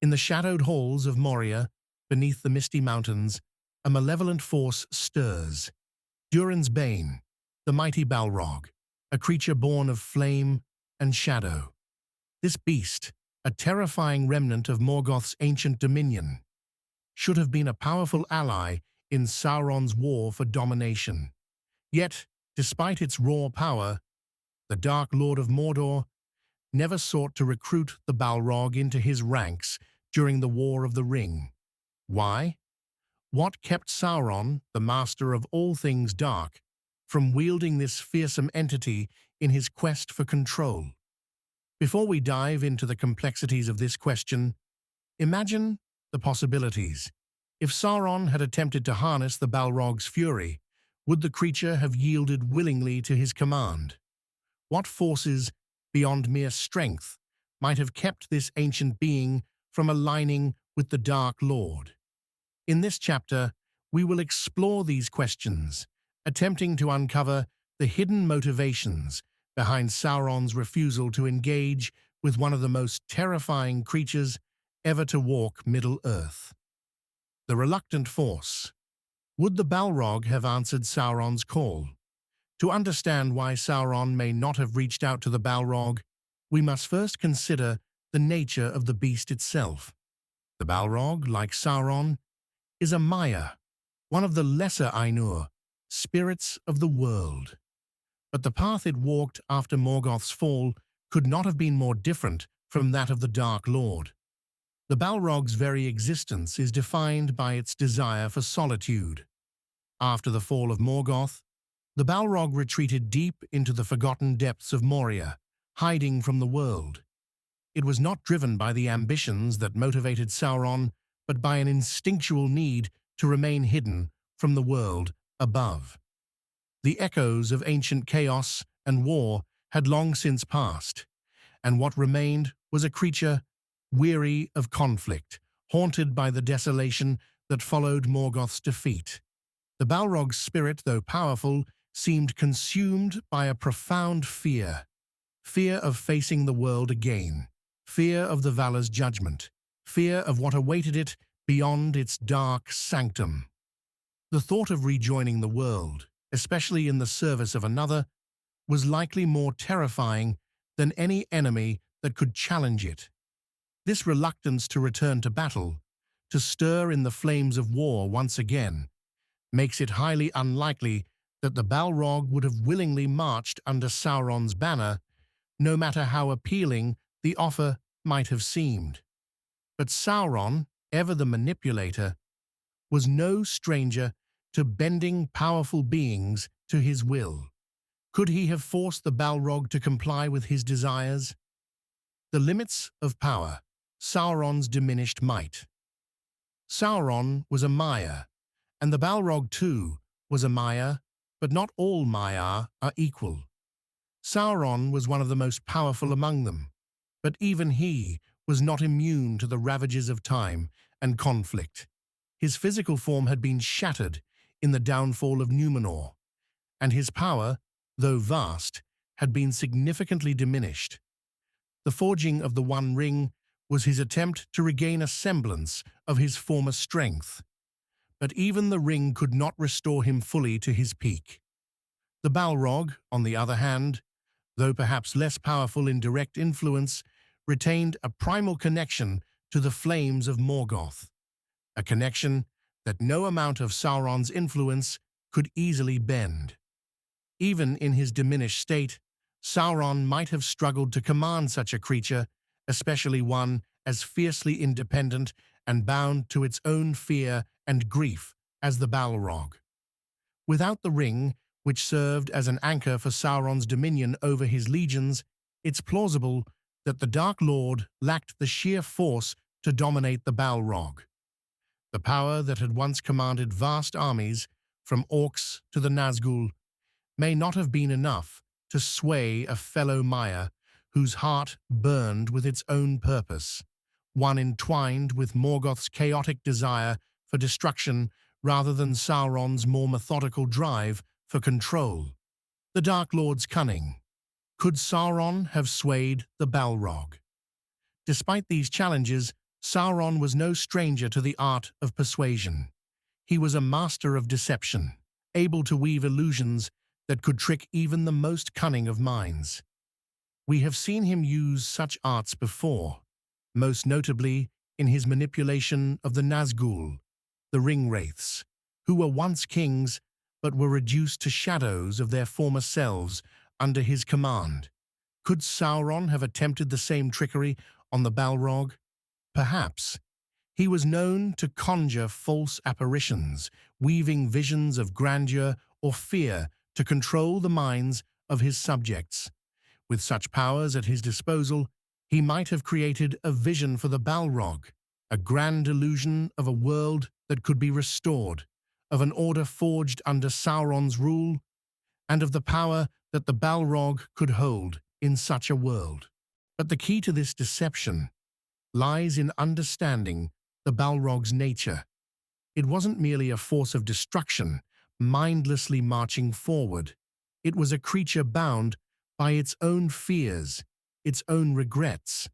In the shadowed halls of Moria, beneath the misty mountains, a malevolent force stirs. Durin's Bane, the mighty Balrog, a creature born of flame and shadow. This beast, a terrifying remnant of Morgoth's ancient dominion, should have been a powerful ally in Sauron's war for domination. Yet, despite its raw power, the Dark Lord of Mordor never sought to recruit the Balrog into his ranks during the War of the Ring. Why? What kept Sauron, the master of all things dark, from wielding this fearsome entity in his quest for control? Before we dive into the complexities of this question, imagine the possibilities. If Sauron had attempted to harness the Balrog's fury, would the creature have yielded willingly to his command? What forces, beyond mere strength, might have kept this ancient being from aligning with the Dark Lord? In this chapter, we will explore these questions, attempting to uncover the hidden motivations behind Sauron's refusal to engage with one of the most terrifying creatures ever to walk Middle-earth. The reluctant force. Would the Balrog have answered Sauron's call? To understand why Sauron may not have reached out to the Balrog, we must first consider the nature of the beast itself. The Balrog, like Sauron, is a Maya, one of the lesser Ainur, spirits of the world. But the path it walked after Morgoth's fall could not have been more different from that of the Dark Lord. The Balrog's very existence is defined by its desire for solitude. After the fall of Morgoth, the Balrog retreated deep into the forgotten depths of Moria, hiding from the world. It was not driven by the ambitions that motivated Sauron, but by an instinctual need to remain hidden from the world above. The echoes of ancient chaos and war had long since passed, and what remained was a creature weary of conflict, haunted by the desolation that followed Morgoth's defeat. The Balrog's spirit, though powerful, seemed consumed by a profound fear. Fear of facing the world again, fear of the Valar's judgment, fear of what awaited it beyond its dark sanctum. The thought of rejoining the world, especially in the service of another, was likely more terrifying than any enemy that could challenge it. This reluctance to return to battle, to stir in the flames of war once again, makes it highly unlikely that the Balrog would have willingly marched under Sauron's banner, no matter how appealing the offer might have seemed. But Sauron, ever the manipulator, was no stranger to bending powerful beings to his will. Could he have forced the Balrog to comply with his desires? The limits of power. Sauron's diminished might. Sauron was a Maya, and the Balrog too was a Maya, but not all Maiar are equal. Sauron was one of the most powerful among them, but even he was not immune to the ravages of time and conflict. His physical form had been shattered in the downfall of Numenor, and his power, though vast, had been significantly diminished. The forging of the One Ring was his attempt to regain a semblance of his former strength. But even the ring could not restore him fully to his peak. The Balrog, on the other hand, though perhaps less powerful in direct influence, retained a primal connection to the flames of Morgoth, a connection that no amount of Sauron's influence could easily bend. Even in his diminished state, Sauron might have struggled to command such a creature, especially one as fiercely independent and bound to its own fear and grief as the Balrog. Without the ring, which served as an anchor for Sauron's dominion over his legions, it's plausible that the Dark Lord lacked the sheer force to dominate the Balrog. The power that had once commanded vast armies, from orcs to the Nazgul, may not have been enough to sway a fellow Maya whose heart burned with its own purpose, one entwined with Morgoth's chaotic desire for destruction rather than Sauron's more methodical drive for control. The Dark Lord's cunning. Could Sauron have swayed the Balrog? Despite these challenges, Sauron was no stranger to the art of persuasion. He was a master of deception, able to weave illusions that could trick even the most cunning of minds. We have seen him use such arts before, most notably in his manipulation of the Nazgul, the ring-wraiths, who were once kings but were reduced to shadows of their former selves under his command. Could Sauron have attempted the same trickery on the Balrog? Perhaps. He was known to conjure false apparitions, weaving visions of grandeur or fear to control the minds of his subjects. With such powers at his disposal, he might have created a vision for the Balrog, a grand illusion of a world that could be restored, of an order forged under Sauron's rule, and of the power that the Balrog could hold in such a world. But the key to this deception lies in understanding the Balrog's nature. It wasn't merely a force of destruction, mindlessly marching forward. It was a creature bound by its own fears, its own regrets.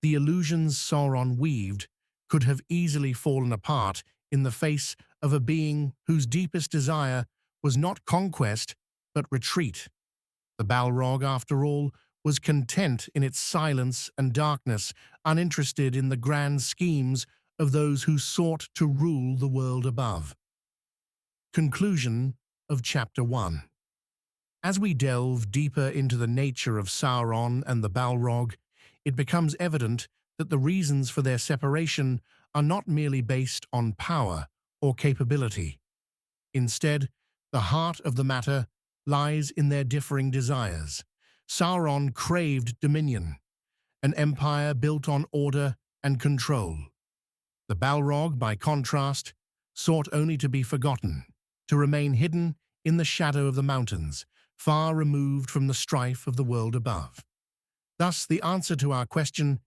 The illusions Sauron weaved could have easily fallen apart in the face of a being whose deepest desire was not conquest but retreat. The Balrog, after all, was content in its silence and darkness, uninterested in the grand schemes of those who sought to rule the world above. Conclusion of Chapter 1. As we delve deeper into the nature of Sauron and the Balrog, it becomes evident that the reasons for their separation are not merely based on power or capability. Instead, the heart of the matter lies in their differing desires. Sauron craved dominion, an empire built on order and control. The Balrog, by contrast, sought only to be forgotten, to remain hidden in the shadow of the mountains, far removed from the strife of the world above. Thus, the answer to our question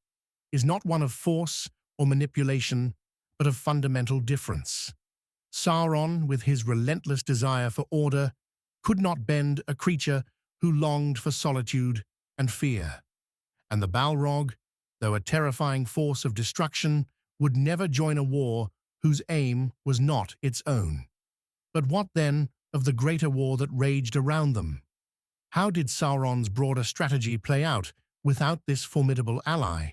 is not one of force or manipulation, but of fundamental difference. Sauron, with his relentless desire for order, could not bend a creature who longed for solitude and fear. And the Balrog, though a terrifying force of destruction, would never join a war whose aim was not its own. But what then of the greater war that raged around them? How did Sauron's broader strategy play out without this formidable ally?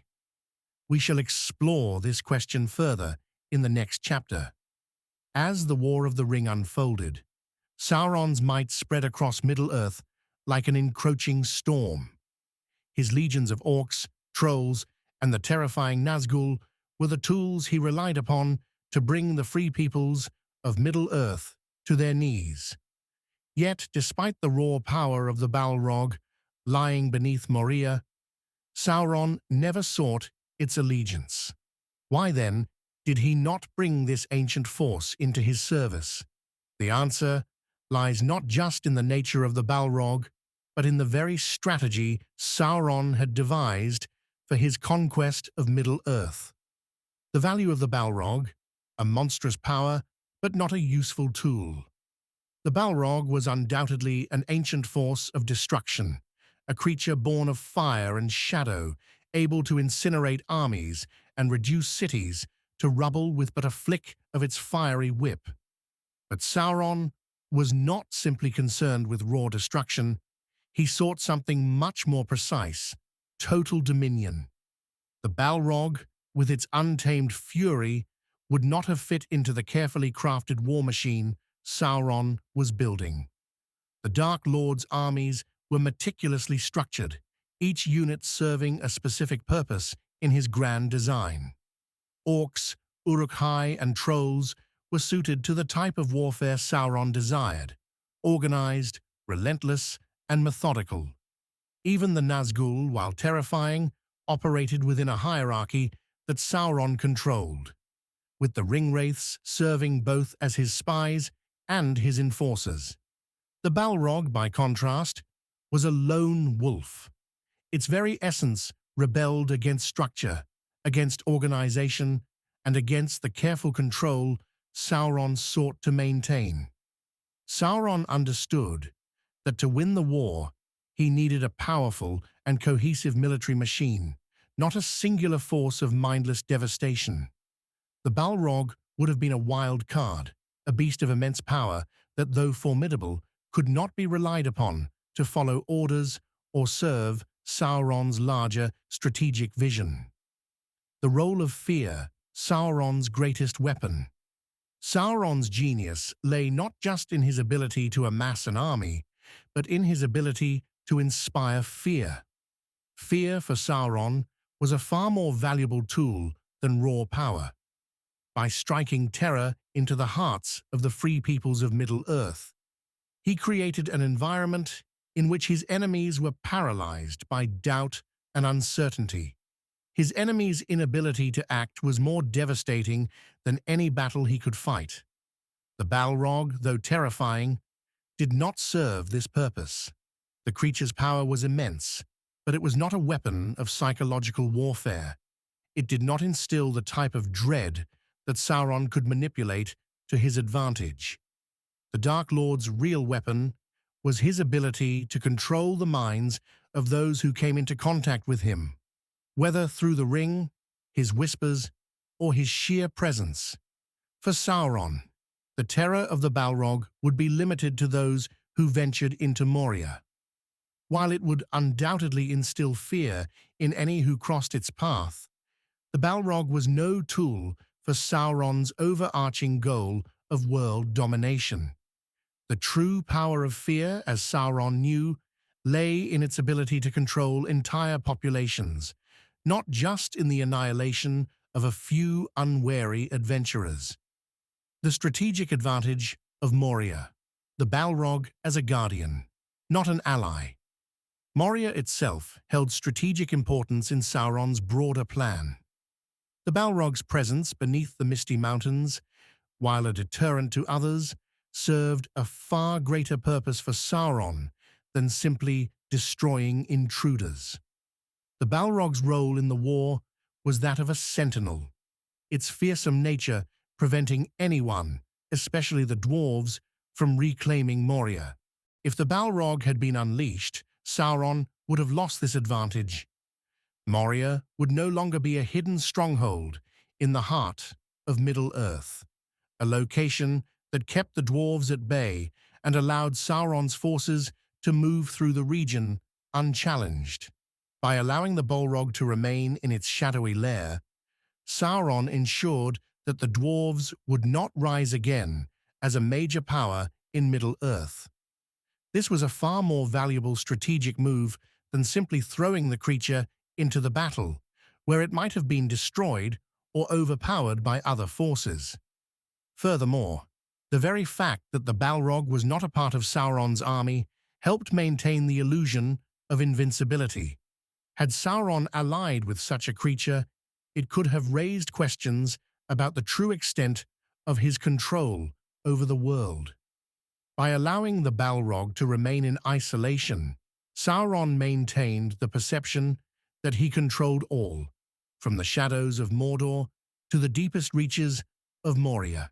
We shall explore this question further in the next chapter. As the War of the Ring unfolded, Sauron's might spread across Middle-earth like an encroaching storm. His legions of orcs, trolls, and the terrifying Nazgul were the tools he relied upon to bring the free peoples of Middle-earth to their knees. Yet, despite the raw power of the Balrog lying beneath Moria, Sauron never sought its allegiance. Why then did he not bring this ancient force into his service? The answer lies not just in the nature of the Balrog, but in the very strategy Sauron had devised for his conquest of Middle-earth. The value of the Balrog, a monstrous power, but not a useful tool. The Balrog was undoubtedly an ancient force of destruction, a creature born of fire and shadow, able to incinerate armies and reduce cities to rubble with but a flick of its fiery whip. But Sauron was not simply concerned with raw destruction. He sought something much more precise: total dominion. The Balrog, with its untamed fury, would not have fit into the carefully crafted war machine Sauron was building. The Dark Lord's armies were meticulously structured, each unit serving a specific purpose in his grand design. Orcs, Uruk-hai, and trolls were suited to the type of warfare Sauron desired: organized, relentless, and methodical. Even the Nazgul, while terrifying, operated within a hierarchy that Sauron controlled, with the ring-wraiths serving both as his spies and his enforcers. The Balrog, by contrast, was a lone wolf. Its very essence rebelled against structure, against organization, and against the careful control Sauron sought to maintain. Sauron understood that to win the war, he needed a powerful and cohesive military machine, not a singular force of mindless devastation. The Balrog would have been a wild card, a beast of immense power that, though formidable, could not be relied upon to follow orders or serve Sauron's larger strategic vision. The role of fear, Sauron's greatest weapon. Sauron's genius lay not just in his ability to amass an army, but in his ability to inspire fear. Fear for Sauron was a far more valuable tool than raw power. By striking terror into the hearts of the free peoples of Middle-earth, he created an environment in which his enemies were paralyzed by doubt and uncertainty. His enemy's inability to act was more devastating than any battle he could fight. The Balrog, though terrifying, did not serve this purpose. The creature's power was immense, but it was not a weapon of psychological warfare. It did not instill the type of dread that Sauron could manipulate to his advantage. The Dark Lord's real weapon was his ability to control the minds of those who came into contact with him, whether through the ring, his whispers, or his sheer presence. For Sauron, the terror of the Balrog would be limited to those who ventured into Moria. While it would undoubtedly instill fear in any who crossed its path, the Balrog was no tool for Sauron's overarching goal of world domination. The true power of fear, as Sauron knew, lay in its ability to control entire populations, not just in the annihilation of a few unwary adventurers. The strategic advantage of Moria, the Balrog as a guardian, not an ally. Moria itself held strategic importance in Sauron's broader plan. The Balrog's presence beneath the misty mountains, while a deterrent to others, served a far greater purpose for Sauron than simply destroying intruders. The Balrog's role in the war was that of a sentinel, its fearsome nature preventing anyone, especially the dwarves, from reclaiming Moria. If the Balrog had been unleashed, Sauron would have lost this advantage. Moria would no longer be a hidden stronghold in the heart of Middle-earth, a location that kept the dwarves at bay and allowed Sauron's forces to move through the region unchallenged. By allowing the Balrog to remain in its shadowy lair, Sauron ensured that the dwarves would not rise again as a major power in Middle-earth. This was a far more valuable strategic move than simply throwing the creature into the battle, where it might have been destroyed or overpowered by other forces. Furthermore, the very fact that the Balrog was not a part of Sauron's army helped maintain the illusion of invincibility. Had Sauron allied with such a creature, it could have raised questions about the true extent of his control over the world. By allowing the Balrog to remain in isolation, Sauron maintained the perception that he controlled all, from the shadows of Mordor to the deepest reaches of Moria.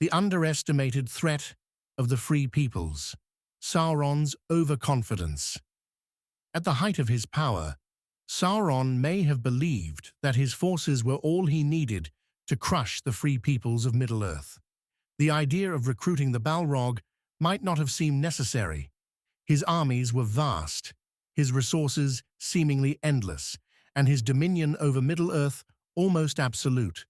The underestimated threat of the free peoples, Sauron's overconfidence. At the height of his power, Sauron may have believed that his forces were all he needed to crush the free peoples of Middle-earth. The idea of recruiting the Balrog might not have seemed necessary. His armies were vast, his resources seemingly endless, and his dominion over Middle-earth almost absolute.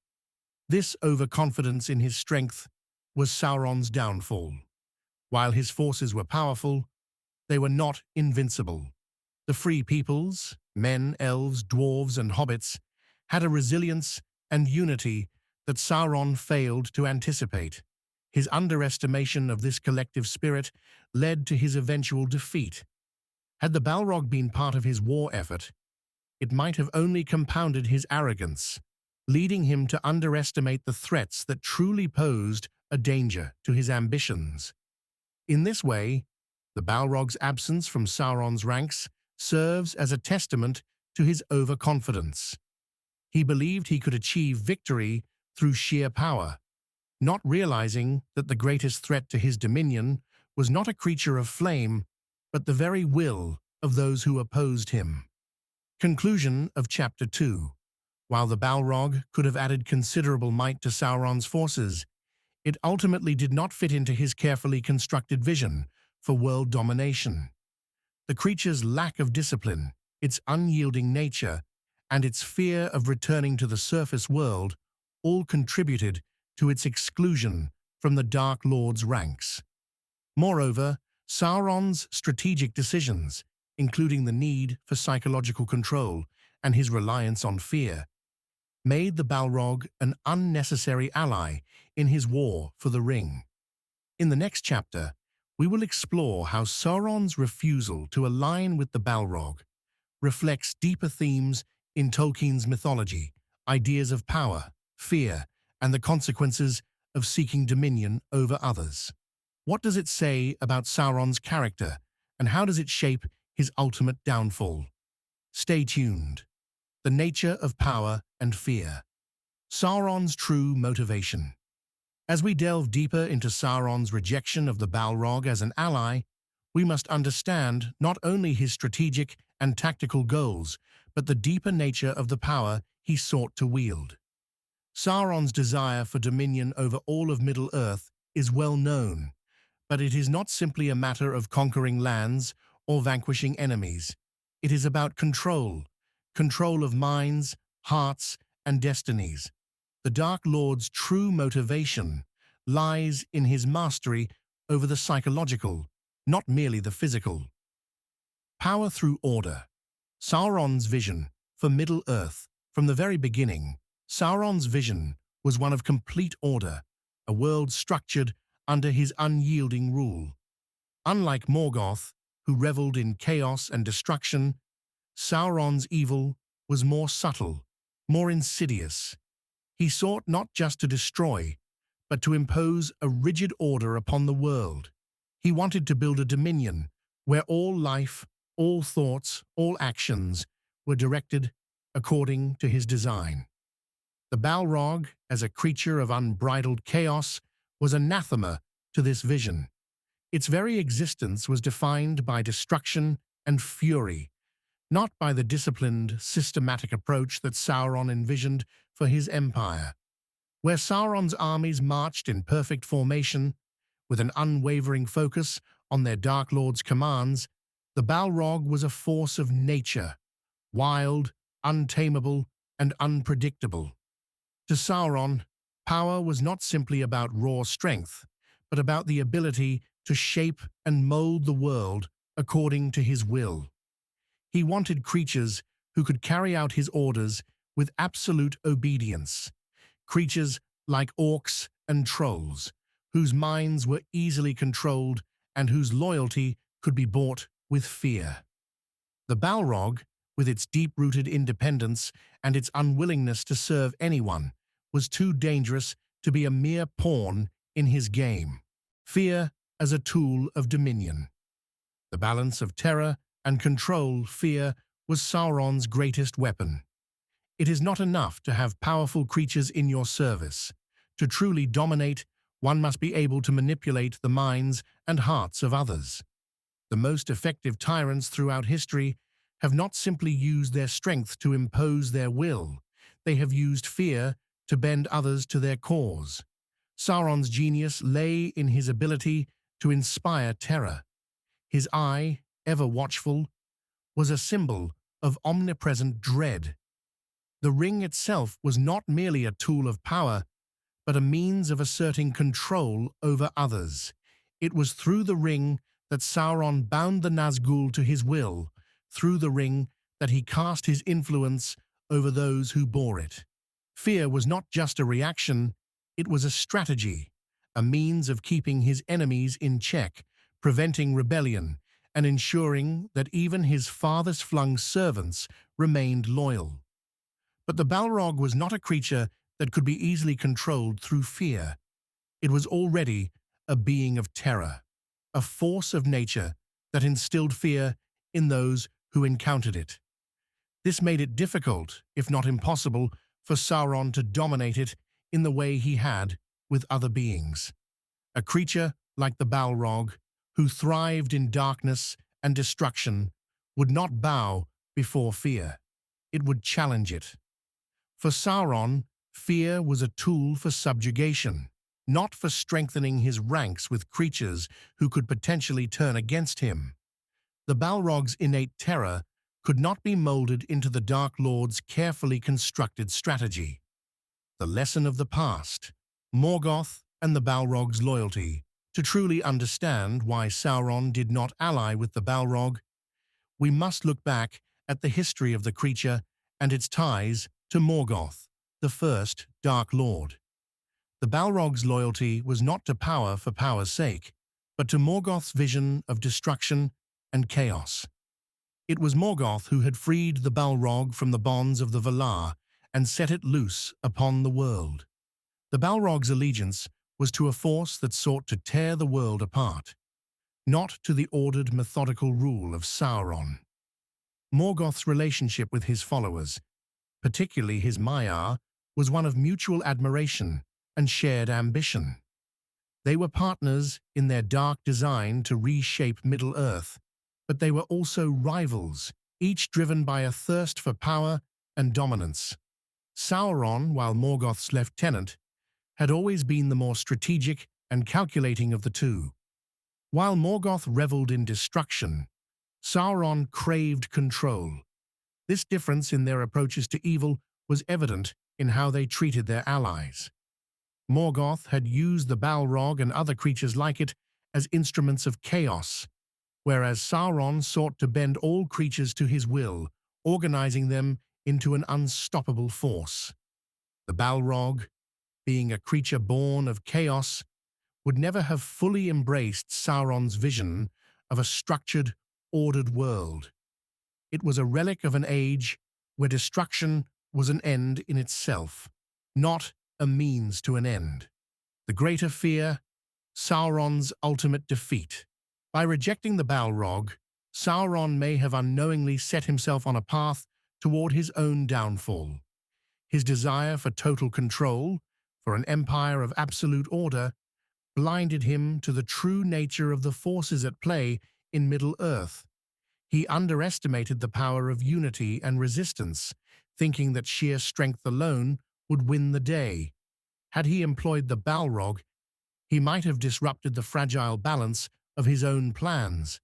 This overconfidence in his strength was Sauron's downfall. While his forces were powerful, they were not invincible. The free peoples, men, elves, dwarves, and hobbits, had a resilience and unity that Sauron failed to anticipate. His underestimation of this collective spirit led to his eventual defeat. Had the Balrog been part of his war effort, it might have only compounded his arrogance, leading him to underestimate the threats that truly posed a danger to his ambitions. In this way, the Balrog's absence from Sauron's ranks serves as a testament to his overconfidence. He believed he could achieve victory through sheer power, not realizing that the greatest threat to his dominion was not a creature of flame, but the very will of those who opposed him. Conclusion of Chapter 2. While the Balrog could have added considerable might to Sauron's forces, it ultimately did not fit into his carefully constructed vision for world domination. The creature's lack of discipline, its unyielding nature, and its fear of returning to the surface world all contributed to its exclusion from the Dark Lord's ranks. Moreover, Sauron's strategic decisions, including the need for psychological control and his reliance on fear, made the Balrog an unnecessary ally in his war for the ring. In the next chapter, we will explore how Sauron's refusal to align with the Balrog reflects deeper themes in Tolkien's mythology, ideas of power, fear, and the consequences of seeking dominion over others. What does it say about Sauron's character, and how does it shape his ultimate downfall? Stay tuned. The nature of power and fear. Sauron's true motivation. As we delve deeper into Sauron's rejection of the Balrog as an ally, we must understand not only his strategic and tactical goals, but the deeper nature of the power he sought to wield. Sauron's desire for dominion over all of Middle-earth is well known, but it is not simply a matter of conquering lands or vanquishing enemies. It is about control of minds, hearts, and destinies. The Dark Lord's true motivation lies in his mastery over the psychological, not merely the physical. Power through order. Sauron's vision for Middle-earth. From the very beginning, Sauron's vision was one of complete order, a world structured under his unyielding rule. Unlike Morgoth, who reveled in chaos and destruction, Sauron's evil was more subtle, more insidious. He sought not just to destroy, but to impose a rigid order upon the world. He wanted to build a dominion where all life, all thoughts, all actions were directed according to his design. The Balrog, as a creature of unbridled chaos, was anathema to this vision. Its very existence was defined by destruction and fury, not by the disciplined, systematic approach that Sauron envisioned for his empire. Where Sauron's armies marched in perfect formation, with an unwavering focus on their Dark Lord's commands, the Balrog was a force of nature, wild, untamable, and unpredictable. To Sauron, power was not simply about raw strength, but about the ability to shape and mold the world according to his will. He wanted creatures who could carry out his orders with absolute obedience, creatures like orcs and trolls, whose minds were easily controlled and whose loyalty could be bought with fear. The Balrog, with its deep-rooted independence and its unwillingness to serve anyone, was too dangerous to be a mere pawn in his game. Fear as a tool of dominion. The balance of terror and control, fear, was Sauron's greatest weapon. It is not enough to have powerful creatures in your service. To truly dominate, one must be able to manipulate the minds and hearts of others. The most effective tyrants throughout history have not simply used their strength to impose their will, they have used fear to bend others to their cause. Sauron's genius lay in his ability to inspire terror. His eye, ever watchful, was a symbol of omnipresent dread. The ring itself was not merely a tool of power, but a means of asserting control over others. It was through the ring that Sauron bound the Nazgûl to his will, through the ring that he cast his influence over those who bore it. Fear was not just a reaction, it was a strategy, a means of keeping his enemies in check, preventing rebellion, and ensuring that even his farthest-flung servants remained loyal. But the Balrog was not a creature that could be easily controlled through fear. It was already a being of terror, a force of nature that instilled fear in those who encountered it. This made it difficult, if not impossible, for Sauron to dominate it in the way he had with other beings. A creature like the Balrog, who thrived in darkness and destruction, would not bow before fear. it would challenge it. For Sauron, fear was a tool for subjugation, not for strengthening his ranks with creatures who could potentially turn against him. The Balrog's innate terror could not be molded into the Dark Lord's carefully constructed strategy. The lesson of the past, Morgoth and the Balrog's loyalty. To truly understand why Sauron did not ally with the Balrog, we must look back at the history of the creature and its ties to Morgoth, the first Dark Lord. The Balrog's loyalty was not to power for power's sake, but to Morgoth's vision of destruction and chaos. It was Morgoth who had freed the Balrog from the bonds of the Valar and set it loose upon the world. The Balrog's allegiance was to a force that sought to tear the world apart, not to the ordered, methodical rule of Sauron. Morgoth's relationship with his followers, particularly his Maiar, was one of mutual admiration and shared ambition. They were partners in their dark design to reshape Middle-earth, but they were also rivals, each driven by a thirst for power and dominance. Sauron, while Morgoth's lieutenant, had always been the more strategic and calculating of the two. While Morgoth reveled in destruction, Sauron craved control. This difference in their approaches to evil was evident in how they treated their allies. Morgoth had used the Balrog and other creatures like it as instruments of chaos, whereas Sauron sought to bend all creatures to his will, organizing them into an unstoppable force. The Balrog, being a creature born of chaos, would never have fully embraced Sauron's vision of a structured, ordered world. It was a relic of an age where destruction was an end in itself, not a means to an end. The greater fear, Sauron's ultimate defeat. By rejecting the Balrog, Sauron may have unknowingly set himself on a path toward his own downfall. His desire for total control, for an empire of absolute order, blinded him to the true nature of the forces at play in Middle-earth. He underestimated the power of unity and resistance, thinking that sheer strength alone would win the day. Had he employed the Balrog, he might have disrupted the fragile balance of his own plans.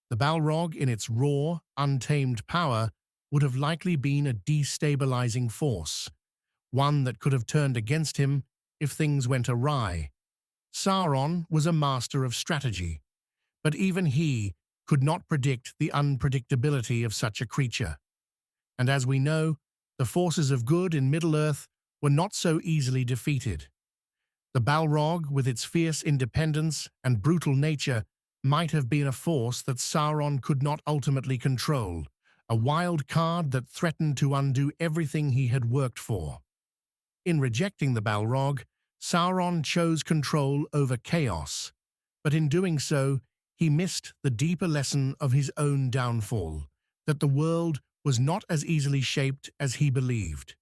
The Balrog, in its raw, untamed power, would have likely been a destabilizing force, one that could have turned against him if things went awry. Sauron was a master of strategy, but even he could not predict the unpredictability of such a creature. And as we know, the forces of good in Middle-earth were not so easily defeated. The Balrog, with its fierce independence and brutal nature, might have been a force that Sauron could not ultimately control, a wild card that threatened to undo everything he had worked for. In rejecting the Balrog, Sauron chose control over chaos, but in doing so, he missed the deeper lesson of his own downfall, that the world was not as easily shaped as he believed.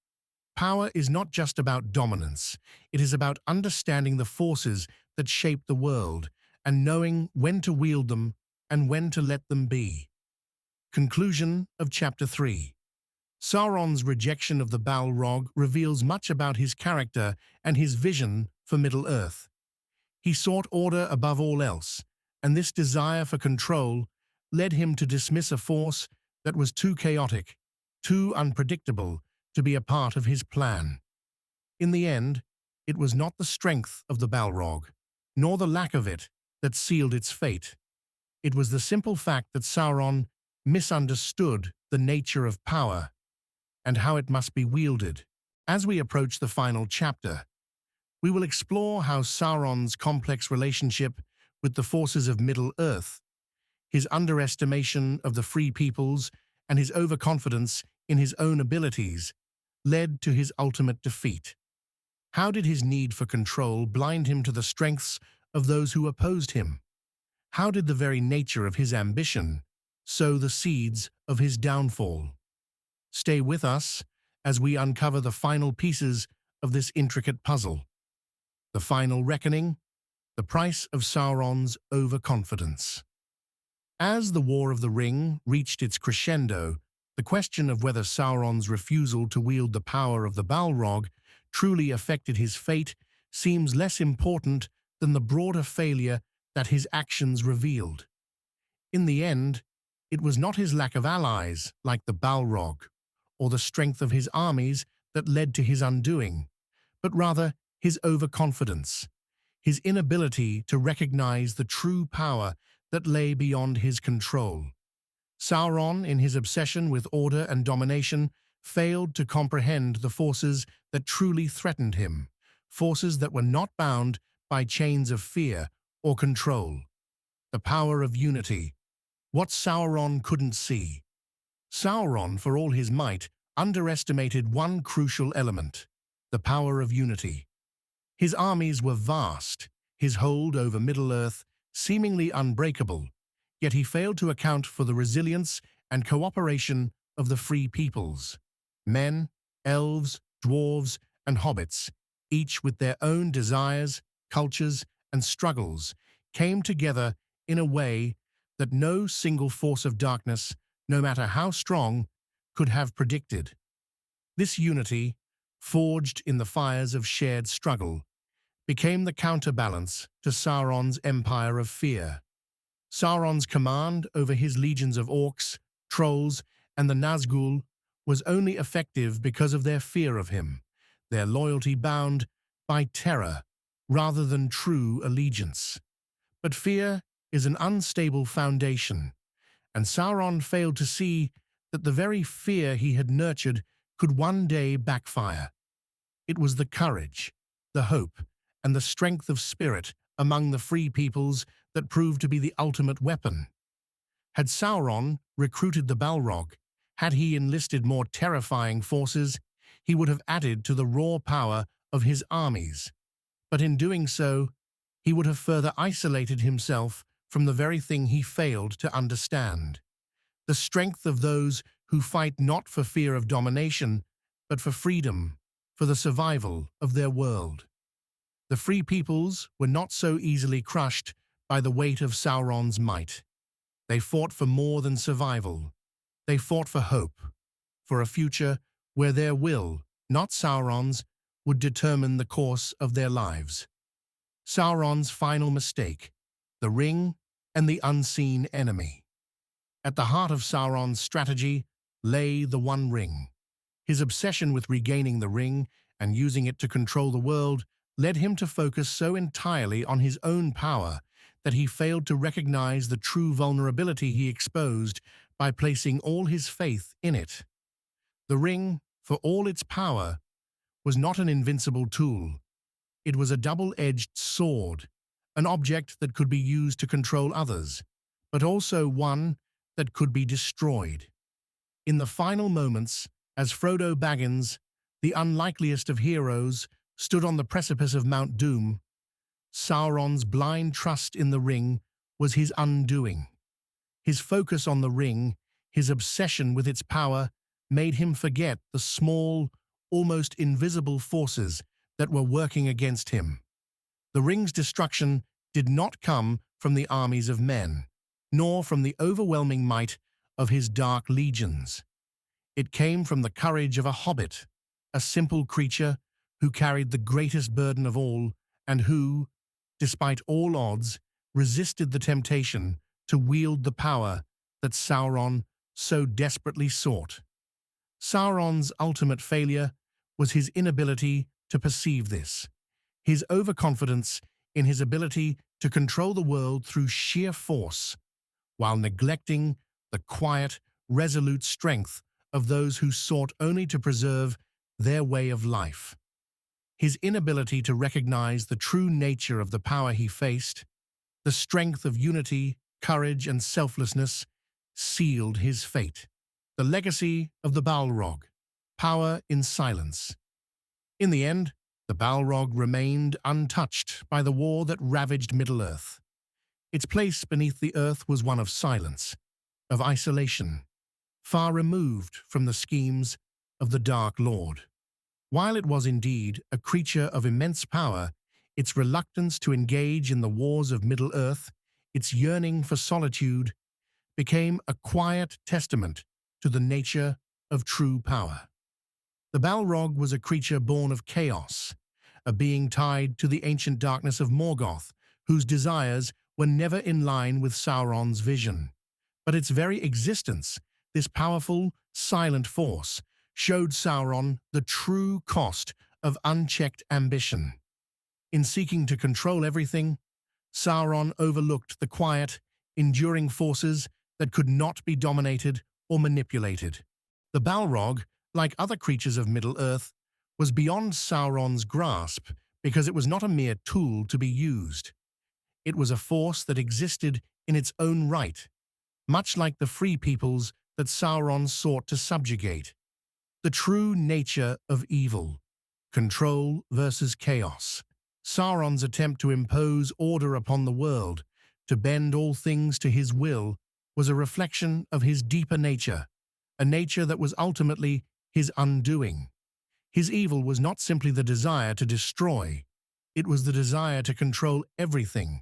Power is not just about dominance, it is about understanding the forces that shape the world and knowing when to wield them and when to let them be. Conclusion of Chapter 3. Sauron's rejection of the Balrog reveals much about his character and his vision for Middle-earth. He sought order above all else, and this desire for control led him to dismiss a force that was too chaotic, too unpredictable to be a part of his plan. In the end, it was not the strength of the Balrog, nor the lack of it, that sealed its fate. It was the simple fact that Sauron misunderstood the nature of power and how it must be wielded. As we approach the final chapter, we will explore how Sauron's complex relationship with the forces of Middle-earth, his underestimation of the free peoples, and his overconfidence in his own abilities led to his ultimate defeat. How did his need for control blind him to the strengths of those who opposed him? How did the very nature of his ambition sow the seeds of his downfall? Stay with us as we uncover the final pieces of this intricate puzzle. The final reckoning, the price of Sauron's overconfidence. As the War of the Ring reached its crescendo, The question of whether Sauron's refusal to wield the power of the Balrog truly affected his fate seems less important than the broader failure that his actions revealed. In the end, it was not his lack of allies, like the Balrog, or the strength of his armies that led to his undoing, but rather his overconfidence, his inability to recognize the true power that lay beyond his control. Sauron, in his obsession with order and domination, failed to comprehend the forces that truly threatened him, forces that were not bound by chains of fear or control. The power of unity, what Sauron couldn't see. Sauron, for all his might, underestimated one crucial element, the power of unity. His armies were vast, his hold over Middle-earth seemingly unbreakable, yet he failed to account for the resilience and cooperation of the free peoples. Men, elves, dwarves, and hobbits, each with their own desires, cultures, and struggles, came together in a way that no single force of darkness, no matter how strong, could have predicted. This unity, forged in the fires of shared struggle, became the counterbalance to Sauron's empire of fear. Sauron's command over his legions of orcs, trolls, and the Nazgul was only effective because of their fear of him, their loyalty bound by terror rather than true allegiance. But fear is an unstable foundation, and Sauron failed to see that the very fear he had nurtured could one day backfire. It was the courage, the hope, and the strength of spirit among the free peoples that proved to be the ultimate weapon. Had Sauron recruited the Balrog, had he enlisted more terrifying forces, he would have added to the raw power of his armies. But in doing so, he would have further isolated himself from the very thing he failed to understand: the strength of those who fight not for fear of domination, but for freedom, for the survival of their world. The free peoples were not so easily crushed by the weight of Sauron's might. They fought for more than survival. They fought for hope, for a future where their will, not Sauron's, would determine the course of their lives. Sauron's final mistake, the ring and the unseen enemy. At the heart of Sauron's strategy lay the One Ring. His obsession with regaining the ring and using it to control the world led him to focus so entirely on his own power that he failed to recognize the true vulnerability he exposed by placing all his faith in it. The ring, for all its power, was not an invincible tool. It was a double-edged sword, an object that could be used to control others, but also one that could be destroyed. In the final moments, as Frodo Baggins, the unlikeliest of heroes, stood on the precipice of Mount Doom, Sauron's blind trust in the ring was his undoing. His focus on the ring, his obsession with its power, made him forget the small, almost invisible forces that were working against him. The ring's destruction did not come from the armies of men, nor from the overwhelming might of his dark legions. It came from the courage of a hobbit, a simple creature who carried the greatest burden of all and who, despite all odds, resisted the temptation to wield the power that Sauron so desperately sought. Sauron's ultimate failure was his inability to perceive this, his overconfidence in his ability to control the world through sheer force, while neglecting the quiet, resolute strength of those who sought only to preserve their way of life. His inability to recognize the true nature of the power he faced, the strength of unity, courage, and selflessness, sealed his fate. The legacy of the Balrog, power in silence. In the end, the Balrog remained untouched by the war that ravaged Middle-earth. Its place beneath the earth was one of silence, of isolation, far removed from the schemes of the Dark Lord. While it was indeed a creature of immense power, its reluctance to engage in the wars of Middle-earth, its yearning for solitude, became a quiet testament to the nature of true power. The Balrog was a creature born of chaos, a being tied to the ancient darkness of Morgoth, whose desires were never in line with Sauron's vision. But its very existence, this powerful, silent force, showed Sauron the true cost of unchecked ambition. In seeking to control everything, Sauron overlooked the quiet, enduring forces that could not be dominated or manipulated. The Balrog, like other creatures of Middle-earth, was beyond Sauron's grasp because it was not a mere tool to be used. It was a force that existed in its own right, much like the free peoples that Sauron sought to subjugate. The true nature of evil, control versus chaos. Sauron's attempt to impose order upon the world, to bend all things to his will, was a reflection of his deeper nature, a nature that was ultimately his undoing. His evil was not simply the desire to destroy, it was the desire to control everything,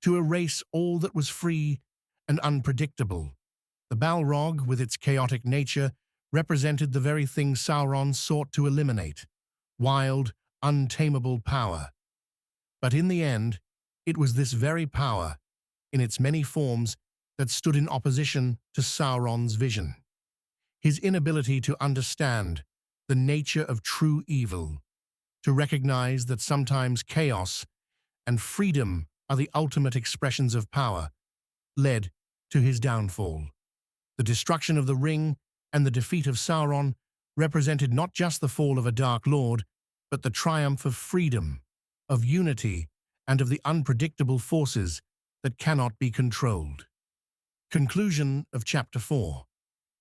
to erase all that was free and unpredictable. The Balrog, with its chaotic nature, represented the very thing Sauron sought to eliminate: wild, untamable power. But in the end, it was this very power, in its many forms, that stood in opposition to Sauron's vision. His inability to understand the nature of true evil, to recognize that sometimes chaos and freedom are the ultimate expressions of power, led to his downfall. The destruction of the ring and the defeat of Sauron represented not just the fall of a Dark Lord, but the triumph of freedom, of unity, and of the unpredictable forces that cannot be controlled. Conclusion of Chapter 4.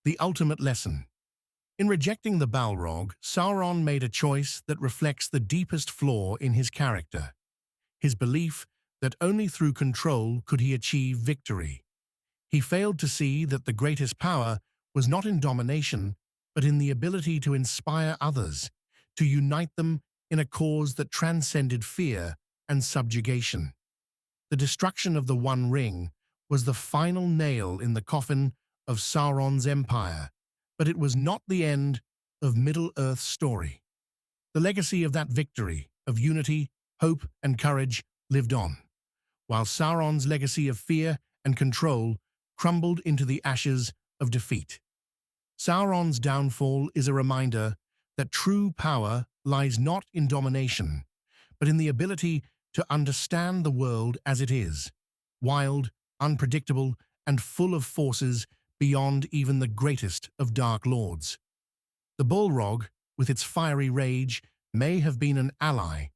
The ultimate lesson. In rejecting the Balrog, Sauron made a choice that reflects the deepest flaw in his character: his belief that only through control could he achieve victory. He failed to see that the greatest power was not in domination, but in the ability to inspire others, to unite them in a cause that transcended fear and subjugation. The destruction of the One Ring was the final nail in the coffin of Sauron's empire, but it was not the end of Middle-earth's story. The legacy of that victory, of unity, hope, and courage, lived on, while Sauron's legacy of fear and control crumbled into the ashes of defeat. Sauron's downfall is a reminder that true power lies not in domination, but in the ability to understand the world as it is: wild, unpredictable, and full of forces beyond even the greatest of Dark Lords. The Balrog, with its fiery rage, may have been an ally,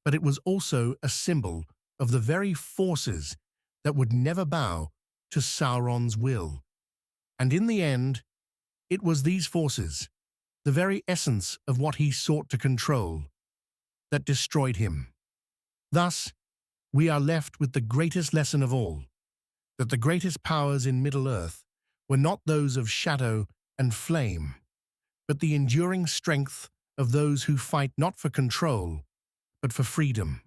but it was also a symbol of the very forces that would never bow to Sauron's will. And in the end, it was these forces, the very essence of what he sought to control, that destroyed him. Thus, we are left with the greatest lesson of all, that the greatest powers in Middle-earth were not those of shadow and flame, but the enduring strength of those who fight not for control, but for freedom.